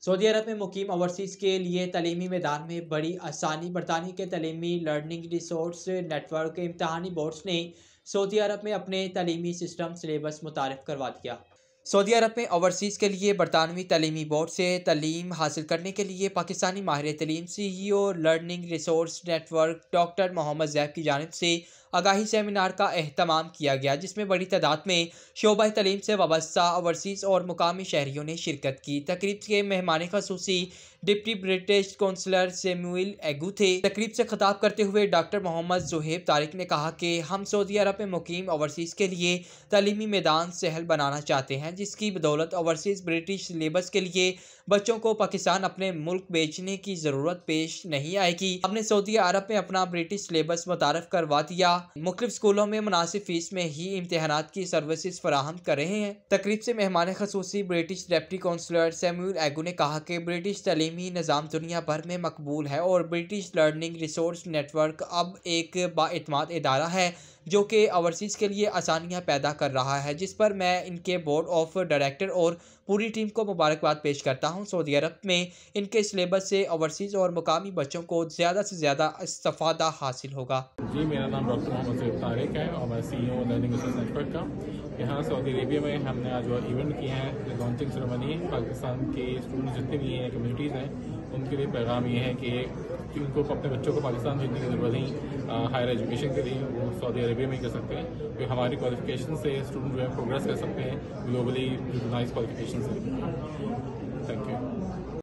Saudi अरब में मुकीम overseas के लिए तलीमी मैदान में बड़ी आसानी। बरतानिया के तलीमी लर्निंग रिसोर्स नेटवर्क इम्तहानी बोर्ड्स ने सऊदी अरब में अपने तलीमी सिस्टम सिलेबस मुतारिफ करवा दिया। सऊदी अरब में ओवरसीज़ के लिए बरतानवी तलीमी बोर्ड से तलीम हासिल करने के लिए पाकिस्तानी माहिर तलीम CEO learning resource network doctor Mohammad Zaib की जानिब से आगाही सेमिनार का एहतमाम किया गया, जिसमें बड़ी तादाद में शोबा तलीम से वाबस्ता ओवरसीज़ और मुकामी शहरियों ने शिरकत की। तकरीब के मेहमान खसूसी डिप्टी ब्रिटिश कौंसलर सैमुअल एगू थे। तकरीब से खिताब करते हुए डॉक्टर मोहम्मद ज़ुहैब तारिक ने कहा कि हम सऊदी अरब में मुकीम ओवरसीज़ के लिए तलीमी मैदान सहल बनाना चाहते हैं, जिसकी बदौलत ओवरसीज़ ब्रिटिश सिलेबस के लिए बच्चों को पाकिस्तान अपने मुल्क बेचने की ज़रूरत पेश नहीं आएगी। हमने सऊदी अरब में अपना ब्रिटिश सिलेबस मुतारफ करवा दिया। मुख्तलिफ स्कूलों में मुनासिब फीस में ही इम्तहानात की सर्विसेज फराहम कर रहे हैं। तकरीब से मेहमान खसूसी ब्रिटिश डिप्टी कौंसलर सैमुअल एगू ने कहा कि ब्रिटिश तलीमी निज़ाम दुनिया भर में मकबूल है और ब्रिटिश लर्निंग रिसोर्स नेटवर्क अब एक बाएतमाद इदारा है जो कि ओवरसीज़ के लिए आसानियाँ पैदा कर रहा है, जिस पर मैं इनके बोर्ड ऑफ डायरेक्टर और पूरी टीम को मुबारकबाद पेश करता हूँ। सऊदी अरब में इनके सिलेबस से ओवरसीज़ और मुकामी बच्चों को ज़्यादा से ज़्यादा इस्तिफ़ादा हासिल होगा। जी, मेरा नाम डॉक्टर मोहम्मद ज़ुहैब तारिक है और मैं CEO लर्निंग रिसोर्स नेटवर्क का। यहाँ सऊदी अरेबिया में हमने आज वो इवेंट किए हैं, लॉन्चिंग सेरेमनी। पाकिस्तान के स्टूडेंट्स जितने भी हैं, कम्युनिटीज़ हैं, उनके लिए पैगाम ये है कि उनको अपने बच्चों को पाकिस्तान भेजने की ज़रूरत नहीं, हायर एजुकेशन के लिए वो सऊदी अरेबिया में ही कर सकते हैं, क्योंकि हमारी क्वालिफिकेशन से स्टूडेंट जो है प्रोग्रेस कर सकते हैं ग्लोबली रिकॉग्नाइज्ड क्वालिफिकेशन से। Thank you.